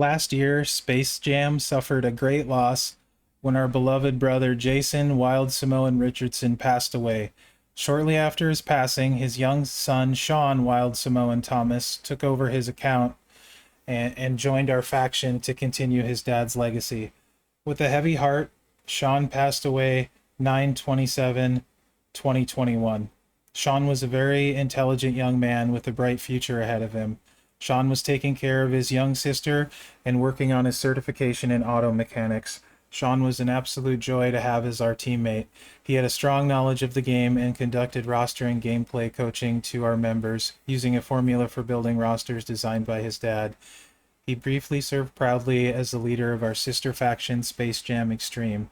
Last year, Space Jam suffered a great loss when our beloved brother Jason Wild Samoan Richardson passed away. Shortly after his passing, his young son Sean Wild Samoan Thomas took over his account and joined our faction to continue his dad's legacy. With a heavy heart, Sean passed away 9/27/2021. Sean was a very intelligent young man with a bright future ahead of him. Sean was taking care of his young sister and working on his certification in auto mechanics. Sean was an absolute joy to have as our teammate. He had a strong knowledge of the game and conducted roster and gameplay coaching to our members, using a formula for building rosters designed by his dad. He briefly served proudly as the leader of our sister faction, Space Jam Extreme.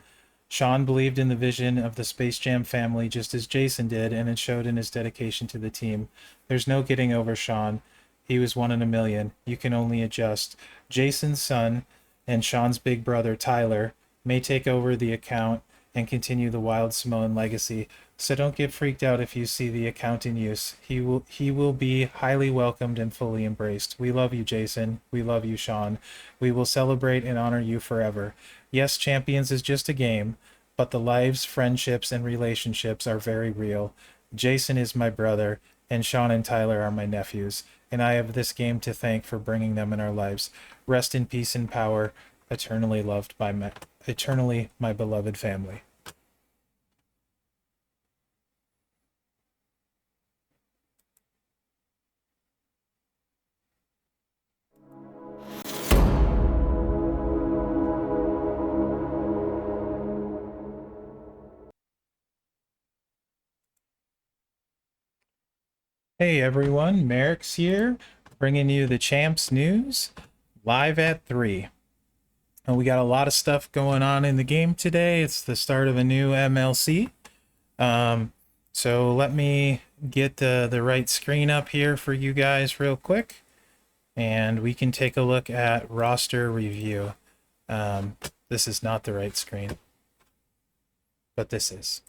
Sean believed in the vision of the Space Jam family just as Jason did, and it showed in his dedication to the team. There's no getting over Sean. He was one in a million. You can only adjust. Jason's son and Sean's big brother, Tyler, may take over the account and continue the Wild Samoan legacy. So don't get freaked out if you see the account in use. He will be highly welcomed and fully embraced. We love you, Jason. We love you, Sean. We will celebrate and honor you forever. Yes, Champions is just a game, but the lives, friendships, and relationships are very real. Jason is my brother, and Sean and Tyler are my nephews, and I have this game to thank for bringing them in our lives. Rest in peace and power, eternally my beloved family. Hey everyone, Mherex here, bringing you the Champs news, live at 3. And we got a lot of stuff going on in the game today. It's the start of a new MLC. So let me get the right screen up here for you guys real quick, and we can take a look at roster review. This is not the right screen, but this is.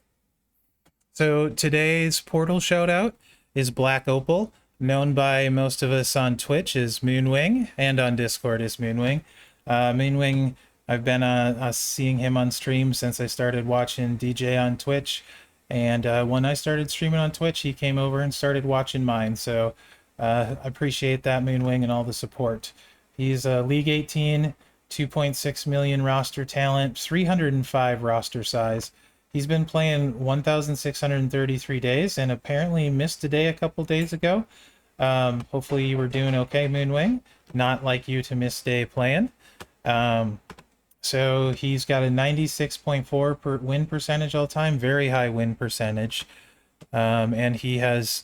So today's portal shoutout is Black Opal, known by most of us on Twitch as Moonwing, and on Discord as Moonwing. Moonwing, I've been seeing him on stream since I started watching DJ on Twitch, and when I started streaming on Twitch, he came over and started watching mine, so I appreciate that, Moonwing, and all the support. He's League 18, 2.6 million roster talent, 305 roster size. He's been playing 1,633 days and apparently missed a day a couple days ago. Hopefully you were doing okay, Moonwing. Not like you to miss day playing. So he's got a 96.4 win percentage all time, very high win percentage. And he has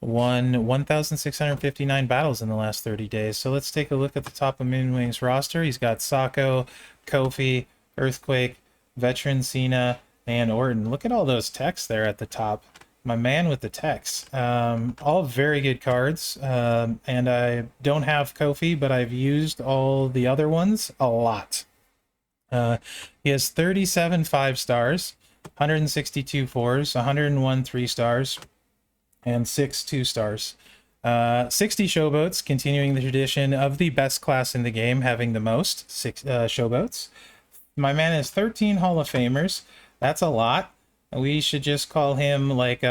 won 1,659 battles in the last 30 days. So let's take a look at the top of Moonwing's roster. He's got Sako, Kofi, Earthquake, Veteran Cena, and Orton. Look at all those techs there at the top. My man with the techs. All very good cards. And I don't have Kofi, but I've used all the other ones a lot. He has 37 5-stars, 162 4s, 101 3-stars, and 6 2-stars. 60 showboats, continuing the tradition of the best class in the game, having the most showboats. My man has 13 Hall of Famers. That's a lot. We should just call him like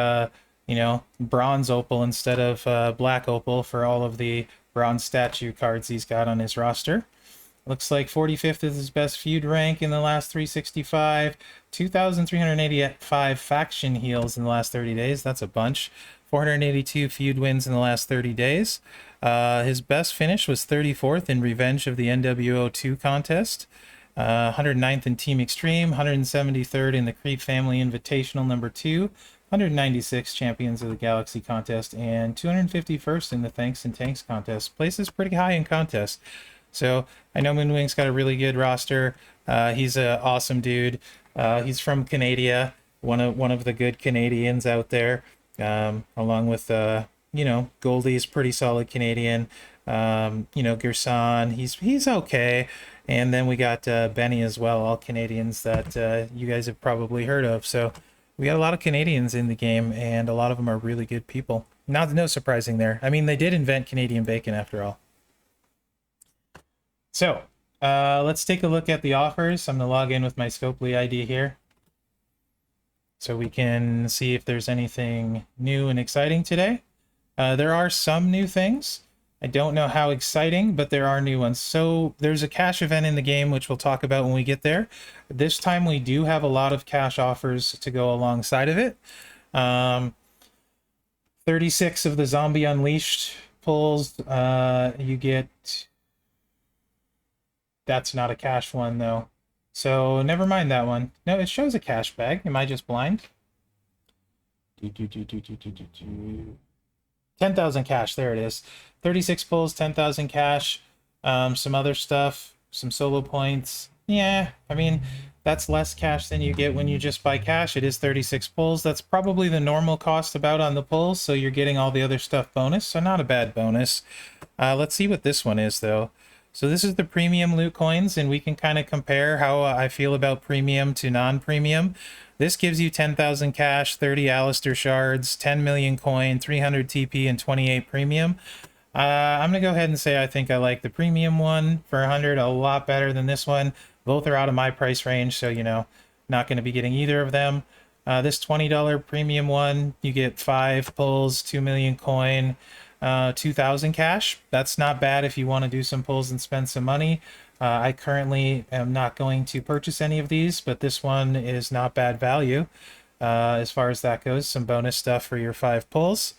bronze opal instead of black opal for all of the bronze statue cards he's got on his roster. Looks like 45th is his best feud rank in the last 365. 2,385 faction heals in the last 30 days. That's a bunch. 482 feud wins in the last 30 days. His best finish was 34th in Revenge of the NWO 2 contest. 109th in Team Extreme, 173rd in the Creep Family Invitational number 2, 196 Champions of the Galaxy contest, and 251st in the Thanks and Tanks contest. Places pretty high in contests. So I know Moonwing's got a really good roster. He's an awesome dude. He's from Canada, one of the good Canadians out there, along with Goldie's pretty solid Canadian. Gerson, he's okay. And then we got Benny as well, all Canadians that you guys have probably heard of. So we got a lot of Canadians in the game, and a lot of them are really good people. No surprising there. I mean, they did invent Canadian bacon after all. So let's take a look at the offers. I'm going to log in with my Scopely ID here so we can see if there's anything new and exciting today. There are some new things. I don't know how exciting, but there are new ones. So there's a cash event in the game, which we'll talk about when we get there. This time we do have a lot of cash offers to go alongside of it. 36 of the Zombie Unleashed pulls. You get... That's not a cash one, though. So never mind that one. No, it shows a cash bag. Am I just blind? 10,000 cash. There it is. 36 pulls, 10,000 cash. Some other stuff, some solo points. Yeah, I mean, that's less cash than you get when you just buy cash. It is 36 pulls. That's probably the normal cost about on the pulls, so you're getting all the other stuff bonus, so not a bad bonus. Let's see what this one is, though. So this is the premium loot coins, and we can kind of compare how I feel about premium to non-premium. This gives you 10,000 cash, 30 Alistair shards, 10 million coin, 300 TP, and 28 premium. I'm going to go ahead and say I think I like the premium one for 100 a lot better than this one. Both are out of my price range, so, you know, not going to be getting either of them. This $20 premium one, you get 5 pulls, 2 million coin, 2,000 cash. That's not bad if you want to do some pulls and spend some money. I currently am not going to purchase any of these, but this one is not bad value as far as that goes. Some bonus stuff for your 5 pulls.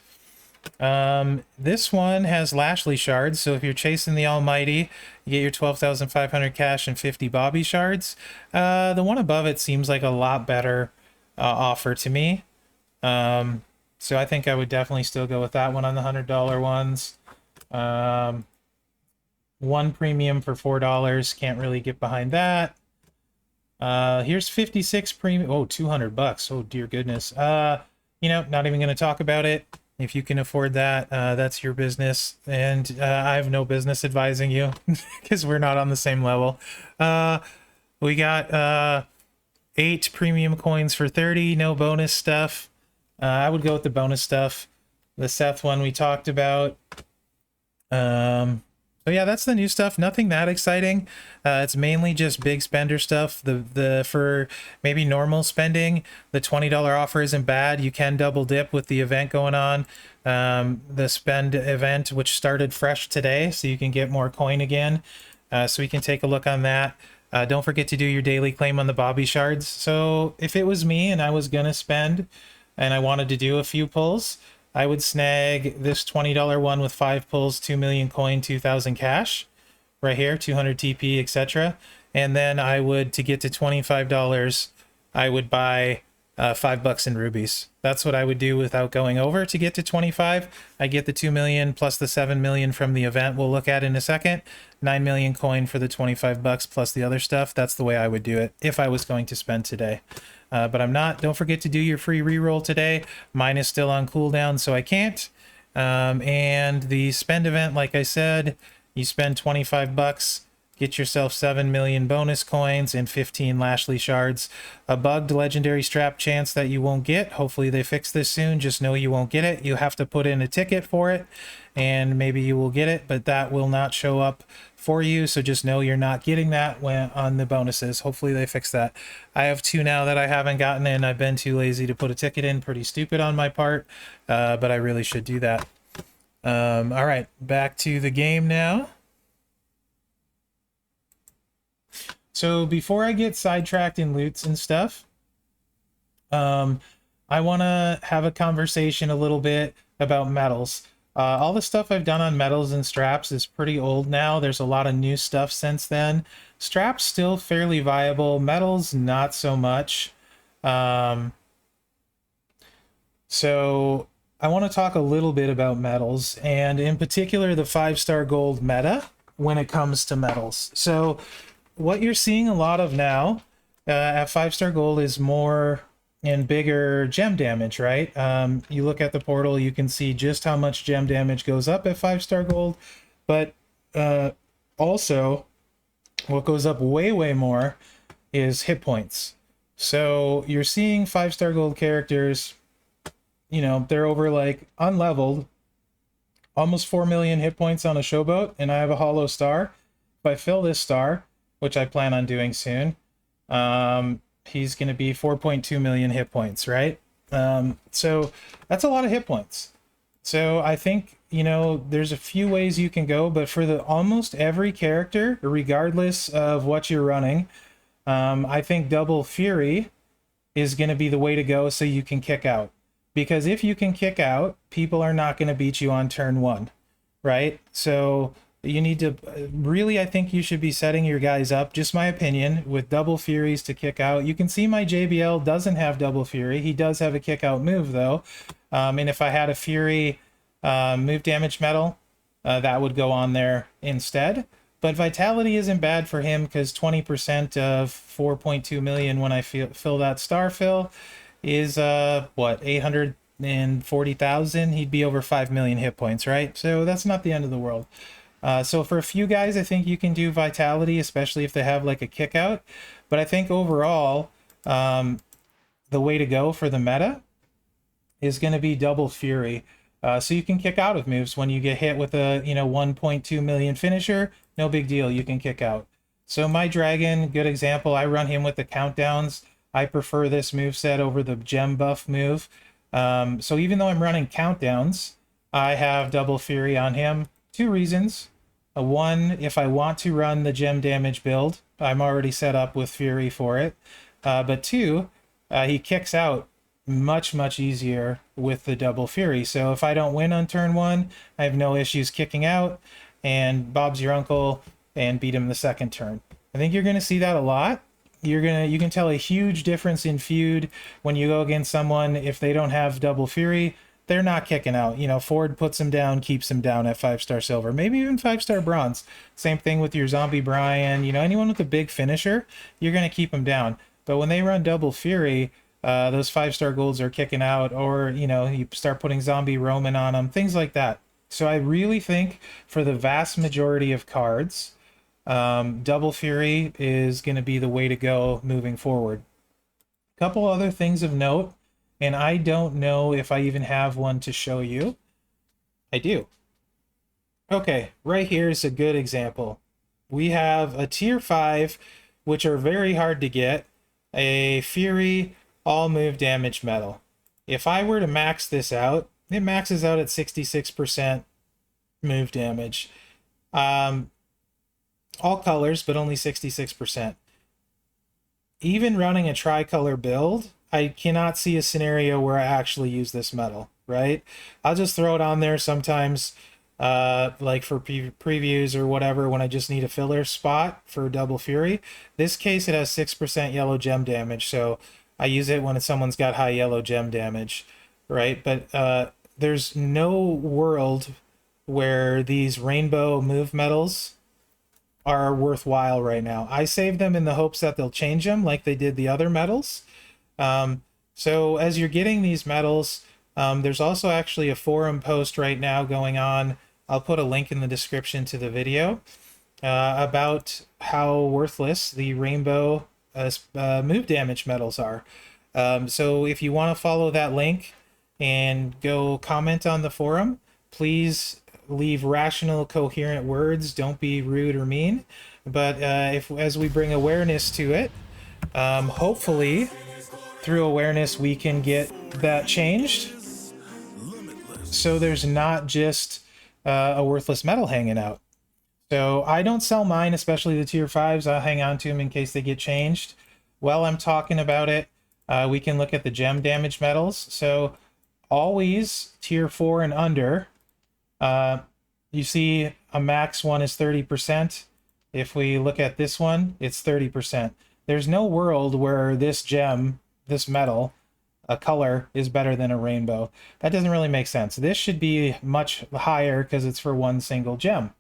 This one has Lashley shards, so if you're chasing the Almighty, you get your 12,500 cash and 50 Bobby shards. The one above it seems like a lot better offer to me. So I think I would definitely still go with that one on the $100 ones. One premium for $4. Can't really get behind that. Here's 56 premium. Oh, 200 bucks. Oh, dear goodness. You know, not even going to talk about it. If you can afford that, that's your business. And I have no business advising you because we're not on the same level. We got 8 premium coins for 30. No bonus stuff. I would go with the bonus stuff. The Seth one we talked about. So yeah, that's the new stuff. Nothing that exciting. It's mainly just big spender stuff. The for maybe normal spending, the $20 offer isn't bad. You can double dip with the event going on. The spend event, which started fresh today, so you can get more coin again. So we can take a look on that. Don't forget to do your daily claim on the Bobby shards. So if it was me and I was gonna spend and I wanted to do a few pulls, I would snag this $20 one with 5 pulls, 2 million coin, 2,000 cash right here, 200 TP, etc. And then I would, to get to $25, I would buy $5 in rubies. That's what I would do without going over to get to 25. I get the 2 million plus the 7 million from the event we'll look at in a second. 9 million coin for the $25 plus the other stuff. That's the way I would do it if I was going to spend today. But I'm not. Don't forget to do your free reroll today. Mine is still on cooldown, so I can't. And the spend event, like I said, you spend 25 bucks, get yourself 7 million bonus coins and 15 Lashley shards. A bugged legendary strap chance that you won't get. Hopefully they fix this soon. Just know you won't get it. You have to put in a ticket for it, and maybe you will get it, but that will not show up for you, so just know you're not getting that when on the bonuses. Hopefully they fix that. I have 2 now that I haven't gotten in. I've been too lazy to put a ticket in. Pretty stupid on my part, but I really should do that. All right, back to the game now. So before I get sidetracked in loots and stuff, I want to have a conversation a little bit about medals. All the stuff I've done on medals and straps is pretty old now. There's a lot of new stuff since then. Straps still fairly viable. Medals, not so much. So I want to talk a little bit about medals, and in particular the 5-star gold meta when it comes to medals. So what you're seeing a lot of now at 5-star gold is more and bigger gem damage, right? You look at the portal, you can see just how much gem damage goes up at 5-star gold, but also what goes up way more is hit points. So you're seeing 5-star gold characters, you know, they're over like unleveled, almost 4 million hit points on a showboat, and I have a hollow star. If I fill this star, which I plan on doing soon, he's going to be 4.2 million hit points, right? So that's a lot of hit points. So I think, you know, there's a few ways you can go, but for the almost every character, regardless of what you're running, I think Double Fury is going to be the way to go so you can kick out. Because if you can kick out, people are not going to beat you on turn 1, right? So you need to really, I think you should be setting your guys up, just my opinion, with Double Furies to kick out. You can see my JBL doesn't have Double Fury. He does have a kick out move though. And if I had a Fury move damage medal, that would go on there instead. But Vitality isn't bad for him because 20% of 4.2 million when I fill that star fill is, what, 840,000? He'd be over 5 million hit points, right? So that's not the end of the world. So for a few guys, I think you can do Vitality, especially if they have like a kick out. But I think overall, the way to go for the meta is going to be Double Fury. So you can kick out of moves when you get hit with a 1.2 million finisher. No big deal, you can kick out. So my dragon, good example. I run him with the countdowns. I prefer this move set over the gem buff move. So even though I'm running countdowns, I have Double Fury on him. 2 reasons. One, if I want to run the gem damage build, I'm already set up with Fury for it. But 2, he kicks out much easier with the Double Fury. So if I don't win on turn 1, I have no issues kicking out, and Bob's your uncle, and beat him the second turn. I think you're going to see that a lot. You can tell a huge difference in feud when you go against someone. If they don't have Double Fury, they're not kicking out. Ford puts him down, keeps him down at 5-star silver, maybe even 5-star bronze. Same thing with your Zombie Brian. Anyone with a big finisher, you're going to keep him down. But when they run Double Fury, those 5-star golds are kicking out, or you start putting Zombie Roman on them, things like that. So I really think for the vast majority of cards, Double Fury is going to be the way to go moving forward. A couple other things of note, and I don't know if I even have one to show you. I do. Okay, right here is a good example. We have a tier 5, which are very hard to get, a Fury all move damage medal. If I were to max this out, it maxes out at 66% move damage. All colors, but only 66%. Even running a tricolor build, I cannot see a scenario where I actually use this medal, right? I'll just throw it on there sometimes, like for previews or whatever, when I just need a filler spot for Double Fury. This case, it has 6% yellow gem damage, so I use it when someone's got high yellow gem damage, right? But there's no world where these rainbow move medals are worthwhile right now. I save them in the hopes that they'll change them like they did the other medals. So as you're getting these medals, there's also actually a forum post right now going on. I'll put a link in the description to the video about how worthless the rainbow move damage medals are. So if you want to follow that link and go comment on the forum, please leave rational, coherent words. Don't be rude or mean. But as we bring awareness to it, hopefully through awareness we can get that changed, so there's not just a worthless medal hanging out. So I don't sell mine, especially the tier 5s. I'll hang on to them in case they get changed. While I'm talking about it, we can look at the gem damage medals. So always tier 4 and under, you see a max one is 30%. If we look at this one, it's 30%. There's no world where this gem, this metal, a color, is better than a rainbow. That doesn't really make sense. This should be much higher because it's for one single gem.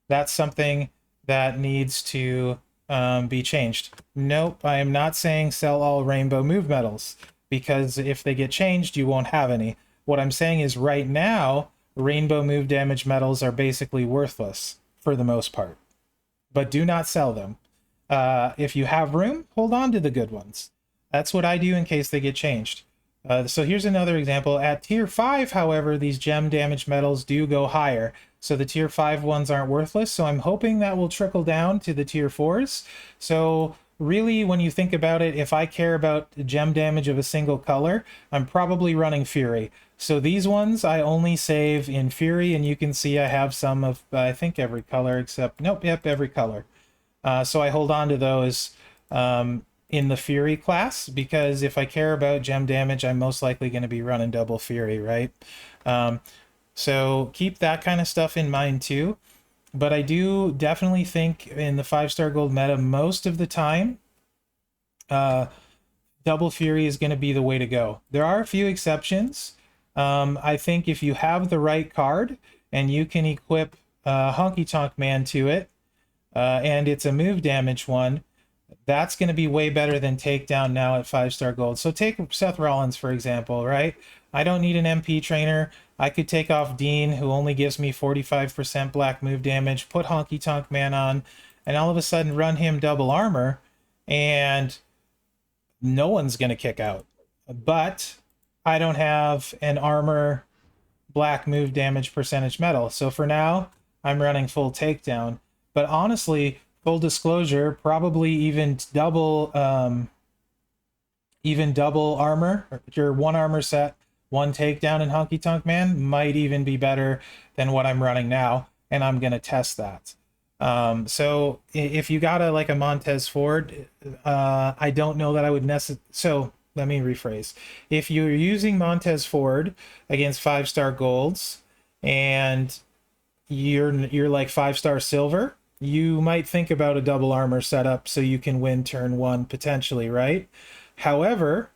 That's something that needs to be changed. Nope, I am not saying sell all rainbow move medals, because if they get changed, you won't have any. What I'm saying is right now, rainbow move damage medals are basically worthless for the most part. But do not sell them. If you have room, hold on to the good ones. That's what I do in case they get changed. So here's another example. At tier 5, however, these gem damage medals do go higher. So the tier 5 ones aren't worthless. So I'm hoping that will trickle down to the tier 4s. So really, when you think about it, if I care about gem damage of a single color, I'm probably running Fury. So these ones I only save in Fury, and you can see I have some of, I think, every color except, nope, yep, every color. So I hold on to those in the Fury class, because if I care about gem damage, I'm most likely going to be running double Fury, right? So keep that kind of stuff in mind too. But I do definitely think in the 5-star gold meta, most of the time, double Fury is going to be the way to go. There are a few exceptions. I think if you have the right card and you can equip Honky Tonk Man to it, and it's a move damage one, that's going to be way better than Takedown now at 5-star gold. So take Seth Rollins, for example, right? I don't need an MP trainer. I could take off Dean, who only gives me 45% black move damage, put Honky Tonk Man on, and all of a sudden run him double armor, and no one's going to kick out. But I don't have an armor black move damage percentage medal. So for now, I'm running full Takedown. But honestly, full disclosure, probably even double armor, your one armor set, one Takedown in Honky Tonk Man might even be better than what I'm running now, and I'm gonna test that. So if you got like a Montez Ford, I don't know that I would necessarily. So let me rephrase. If you're using Montez Ford against 5-star golds and you're like 5-star silver, you might think about a double armor setup so you can win turn 1 potentially, right? However,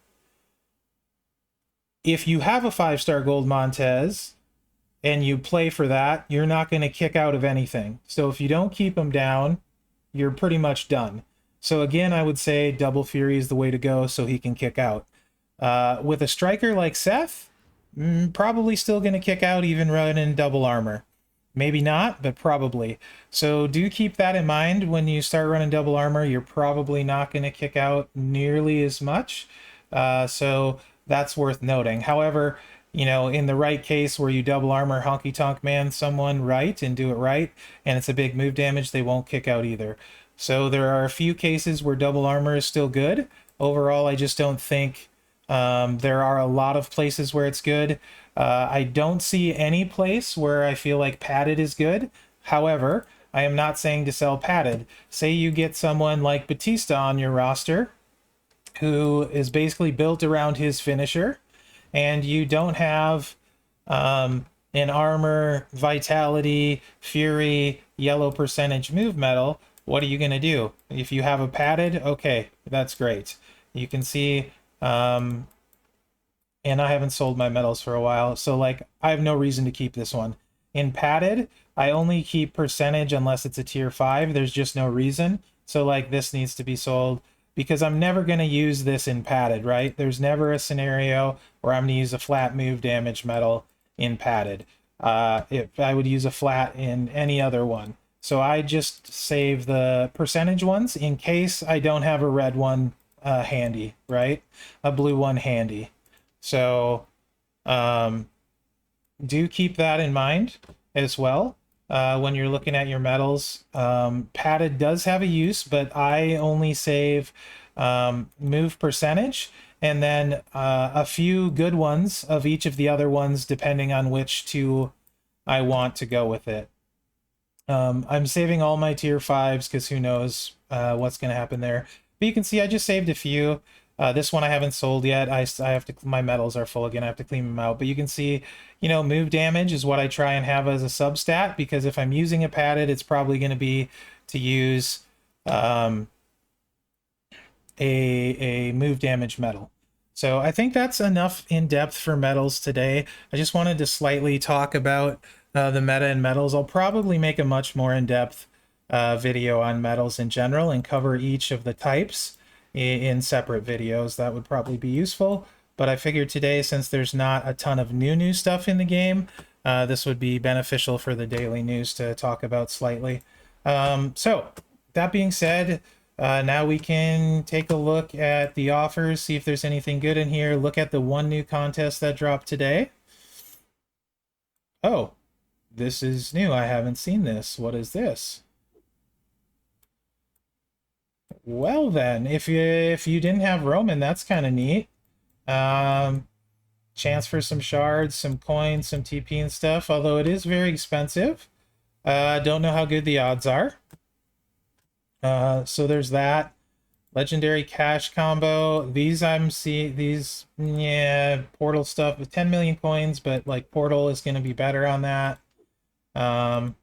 if you have a 5-star gold Montez and you play for that, you're not going to kick out of anything. So if you don't keep them down, you're pretty much done. So again, I would say double Fury is the way to go so he can kick out. With a striker like Seth, probably still going to kick out even running double armor. Maybe not, but probably. So do keep that in mind when you start running double armor. You're probably not going to kick out nearly as much. So that's worth noting. However, you know, in the right case where you double armor Honky Tonk Man someone right and do it right, and it's a big move damage, they won't kick out either. So there are a few cases where double armor is still good. Overall, I just don't think there are a lot of places where it's good. I don't see any place where I feel like padded is good. However, I am not saying to sell padded. Say you get someone like Batista on your roster, who is basically built around his finisher, and you don't have an armor, vitality, fury, yellow percentage move medal. What are you going to do? If you have a padded, okay, that's great. You can see, and I haven't sold my medals for a while, so like I have no reason to keep this one. In padded, I only keep percentage unless it's a tier 5. There's just no reason. So like this needs to be sold because I'm never going to use this in padded, right? There's never a scenario where I'm going to use a flat move damage medal in padded. If I would use a flat in any other one. So I just save the percentage ones in case I don't have a red one handy, right? A blue one handy. So do keep that in mind as well when you're looking at your medals. Padded does have a use, but I only save move percentage and then a few good ones of each of the other ones depending on which two I want to go with it. I'm saving all my tier 5s because who knows what's going to happen there. But you can see I just saved a few. This one I haven't sold yet. I have to, my medals are full again. I have to clean them out. But you can see, you know, move damage is what I try and have as a substat, because if I'm using a padded, it's probably going to be to use a move damage medal. So I think that's enough in depth for medals today. I just wanted to slightly talk about the meta and medals. I'll probably make a much more in-depth video on medals in general and cover each of the types in separate videos. That would probably be useful, but I figured today, since there's not a ton of new stuff in the game, this would be beneficial for the daily news to talk about slightly. So that being said, now we can take a look at the offers, see if there's anything good in here, look at the one new contest that dropped today. Oh, This is new. I haven't seen this. What is this? Well then, if you didn't have Roman, that's kind of neat. Um, Chance for some shards, some coins, some TP and stuff, although it is very expensive. Don't know how good the odds are. So there's that. Legendary cash combo. These I'm seeing, these, yeah, portal stuff with 10 million coins, but like portal is going to be better on that. Um,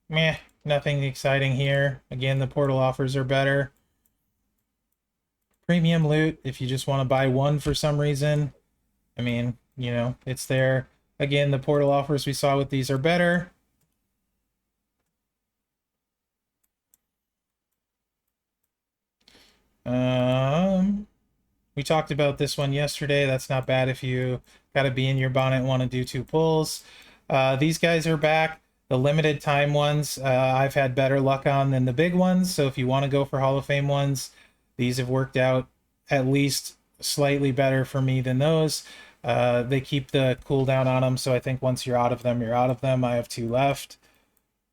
Meh, nothing exciting here. Again, the portal offers are better. Premium loot, if you just want to buy one for some reason, I mean, you know, it's there. Again, the portal offers we saw with these are better. We talked about this one yesterday. That's not bad if you got to be in your bonnet and want to do 2 pulls. These guys are back. The limited time ones I've had better luck on than the big ones. So if you want to go for Hall of Fame ones, these have worked out at least slightly better for me than those. They keep the cooldown on them, so I think once you're out of them, you're out of them. I have 2 left.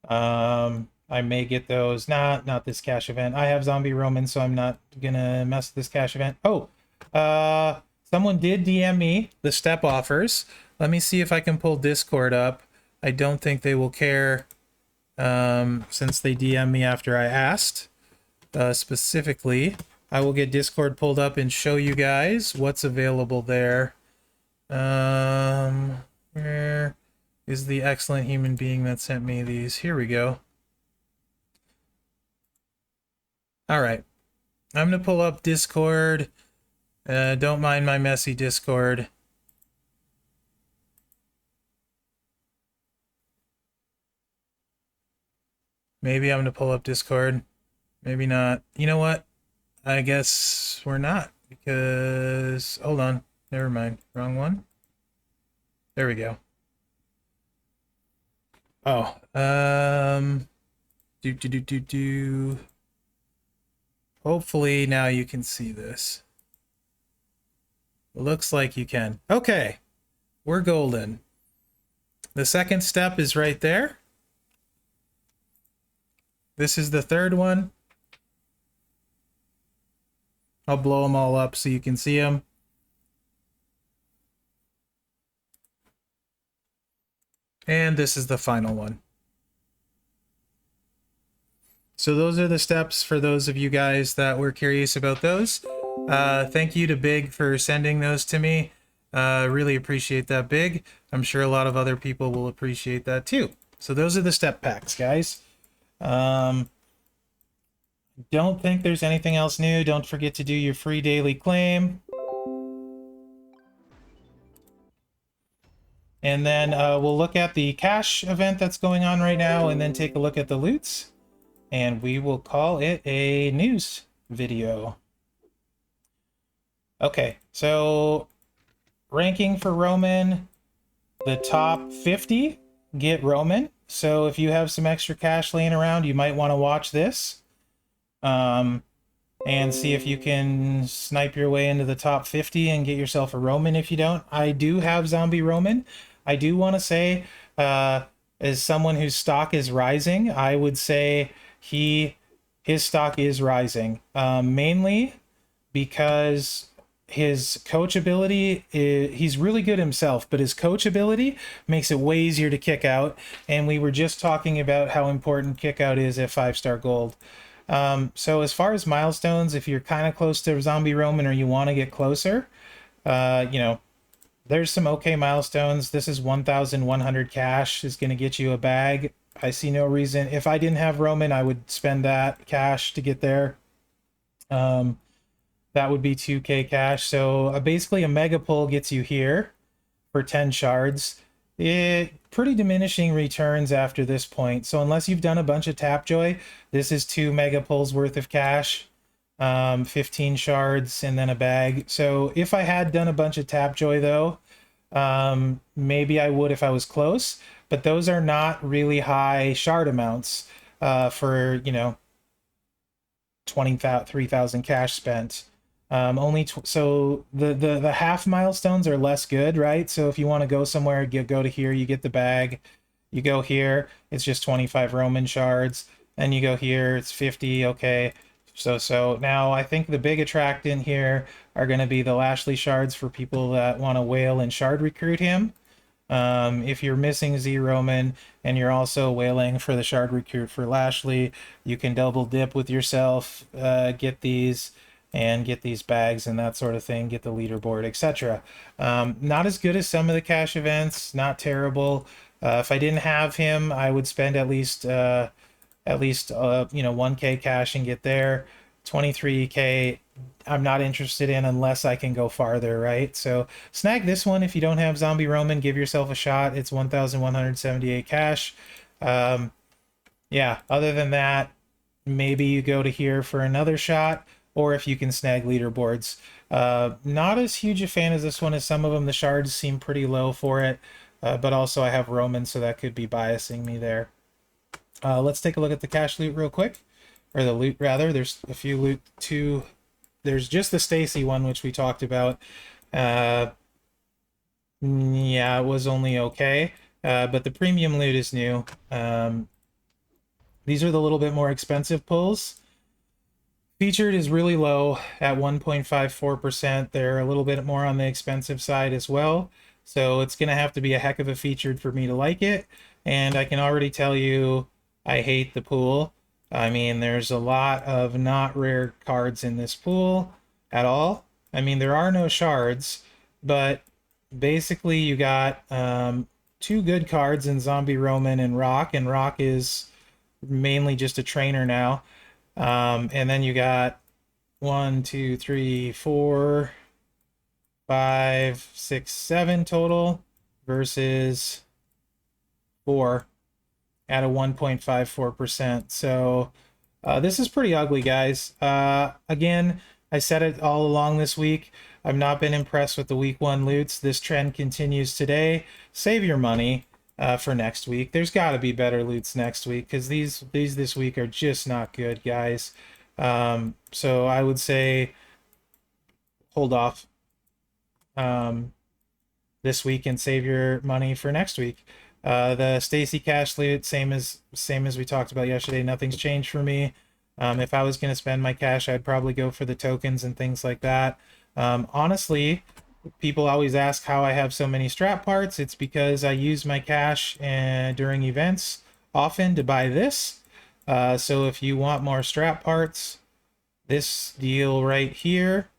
I may get those. Not this cash event. I have Zombie Roman, so I'm not gonna mess with this cash event. Oh, someone did DM me the step offers. Let me see if I can pull Discord up. I don't think they will care, since they DM me after I asked. Specifically, I will get Discord pulled up and show you guys what's available there. Where is the excellent human being that sent me these? Here we go. All right. I'm going to pull up Discord. Don't mind my messy Discord. Maybe I'm going to pull up Discord. Maybe not. You know what? I guess we're not, because... Hold on. Never mind. Wrong one. There we go. Oh. Hopefully now you can see this. Looks like you can. Okay. We're golden. The second step is right there. This is the third one. I'll blow them all up so you can see them. And this is the final one. So those are the steps for those of you guys that were curious about those. Thank you to Big for sending those to me. Really appreciate that, Big. I'm sure a lot of other people will appreciate that too. So those are the step packs, guys. Don't think there's anything else new. Don't forget to do your free daily claim. And then we'll look at the cash event that's going on right now and then take a look at the loots. And we will call it a news video. Okay, so ranking for Roman, the top 50 get Roman. So if you have some extra cash laying around, you might want to watch this. And see if you can snipe your way into the top 50 and get yourself a Roman if you don't. I do have Zombie Roman. I do want to say, as someone whose stock is rising, I would say his stock is rising, mainly because his coach ability he's really good himself, but his coach ability makes it way easier to kick out. And we were just talking about how important kick out is at 5-star gold. So as far as milestones, if you're kind of close to Zombie Roman or you want to get closer, you know, there's some okay milestones. This is 1,100 cash is going to get you a bag. I see no reason. If I didn't have Roman, I would spend that cash to get there. That would be 2k cash. So basically a mega pull gets you here for 10 shards. Pretty diminishing returns after this point. So unless you've done a bunch of Tapjoy, this is 2 mega pulls worth of cash, 15 shards, and then a bag. So if I had done a bunch of Tapjoy though, maybe I would if I was close, but those are not really high shard amounts for, you know, 3,000 cash spent. So the half milestones are less good, right? So if you want to go somewhere, go to here, you get the bag, You go here, it's just 25 Roman shards. Then you go here, it's 50. Okay, so now I think the big attractant here are going to be the Lashley shards for people that want to whale and shard recruit him. If you're missing Zroman and you're also whaling for the shard recruit for Lashley, you can double dip with yourself, get these and get these bags and that sort of thing, get the leaderboard, etc. Not as good as some of the cash events, not terrible. If I didn't have him, I would spend at least 1K cash and get there. 23K I'm not interested in unless I can go farther, right? So snag this one if you don't have Zombie Roman, give yourself a shot. It's 1,178 cash. Yeah, other than that, maybe you go to here for another shot, or if you can snag leaderboards. Not as huge a fan as this one as some of them. The shards seem pretty low for it, but also I have Roman, so that could be biasing me there. Let's take a look at the cash loot real quick, or the loot rather. There's a few loot too. There's just the Stacy one, which we talked about. Yeah, it was only okay, but the premium loot is new. These are the little bit more expensive pulls. Featured is really low at 1.54%. They're a little bit more on the expensive side as well. So it's going to have to be a heck of a featured for me to like it. And I can already tell you I hate the pool. I mean, there's a lot of not rare cards in this pool at all. I mean, there are no shards, but basically you got two good cards in Zombie Roman and Rock is mainly just a trainer now. And then you got 1, 2, 3, 4, 5, 6, 7 total versus 4 at a 1.54%. So this is pretty ugly, guys. Again, I said it all along this week. I've not been impressed with the week 1 loots. This trend continues today. Save your money for next week. There's got to be better loots next week because these this week are just not good, guys. So I would say hold off this week and save your money for next week. The Stacy cash loot, same as we talked about yesterday. Nothing's changed for me. If I was going to spend my cash, I'd probably go for the tokens and things like that. Honestly, people always ask how I have so many strap parts. It's because I use my cash during events often to buy this. So if you want more strap parts, this deal right here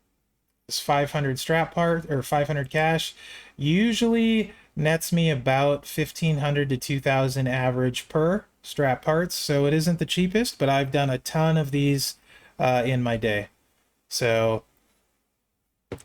is 500 strap part or 500 cash. Usually nets me about 1,500 to 2,000 average per strap parts. So it isn't the cheapest, but I've done a ton of these in my day. So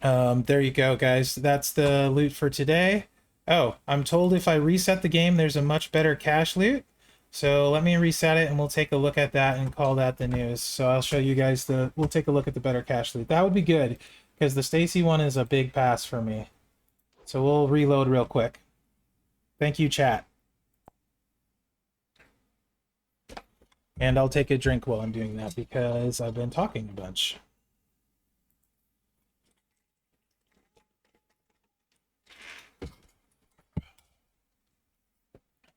there you go, guys. That's the loot for today. Oh, I'm told if I reset the game, there's a much better cash loot. So let me reset it and we'll take a look at that and call that the news. So I'll show you guys we'll take a look at the better cash loot. That would be good because the Stacy one is a big pass for me. So we'll reload real quick. Thank you, chat. And I'll take a drink while I'm doing that because I've been talking a bunch.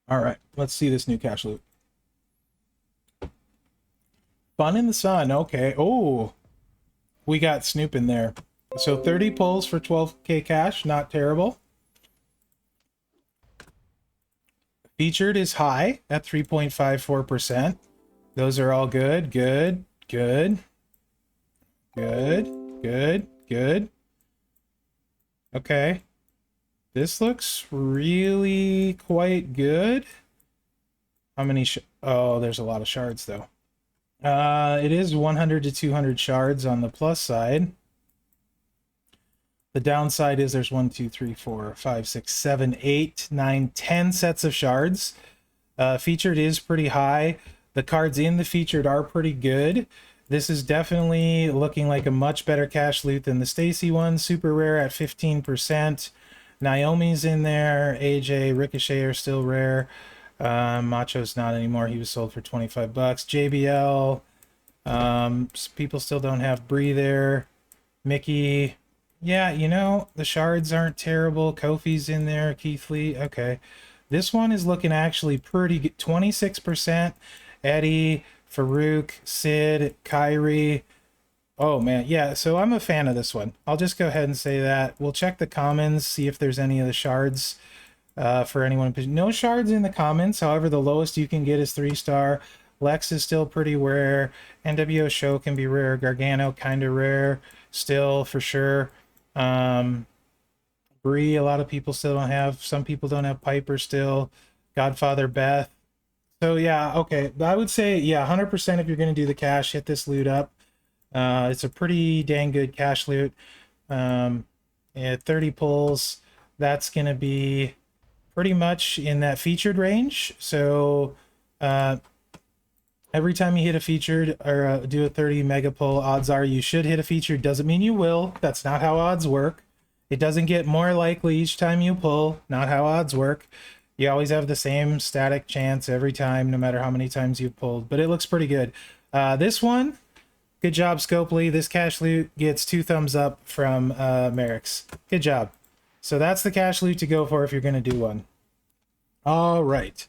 All right, let's see this new cash loot. Fun in the Sun. Okay. Oh, we got Snoop in there. So 30 pulls for 12K cash. Not terrible. Featured is high at 3.54%. Those are all good. Good. Good. Good. Good. Good. Okay. This looks really quite good. How many oh, there's a lot of shards though. It is 100 to 200 shards on the plus side. The downside is there's 1, 2, 3, 4, 5, 6, 7, 8, 9, 10 sets of shards. Featured is pretty high. The cards in the featured are pretty good. This is definitely looking like a much better cash loot than the Stacy one. Super rare at 15%. Naomi's in there. AJ, Ricochet are still rare. Macho's not anymore. He was sold for 25 bucks. JBL. People still don't have Bree there. Mickey. Yeah, you know, the shards aren't terrible. Kofi's in there. Keith Lee. Okay. This one is looking actually pretty good. 26%. Eddie, Farouk, Sid, Kyrie. Oh man, yeah, so I'm a fan of this one. I'll just go ahead and say that. We'll check the comments, see if there's any of the shards for anyone. No shards in the comments. However, the lowest you can get is 3-star. Lex is still pretty rare. NWO Show can be rare. Gargano kind of rare still for sure. Bree, a lot of people still don't have. Some people don't have Piper still. Godfather Beth. So yeah, okay. I would say, yeah, 100% if you're going to do the cash, hit this loot up. It's a pretty dang good cash loot. At 30 pulls, that's going to be pretty much in that featured range. So every time you hit a featured or do a 30 mega pull, odds are you should hit a featured. Doesn't mean you will. That's not how odds work. It doesn't get more likely each time you pull. Not how odds work. You always have the same static chance every time, no matter how many times you've pulled. But it looks pretty good. This one, good job, Scopely. This cash loot gets 2 thumbs up from Mherex. Good job. So that's the cash loot to go for if you're going to do one. All right.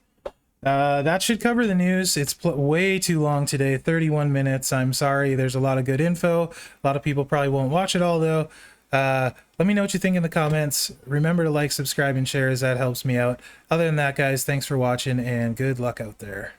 That should cover the news. It's way too long today, 31 minutes. I'm sorry. There's a lot of good info. A lot of people probably won't watch it all, though. Let me know what you think in the comments. Remember to like, subscribe, and share, as that helps me out. Other than that, guys, thanks for watching, and good luck out there.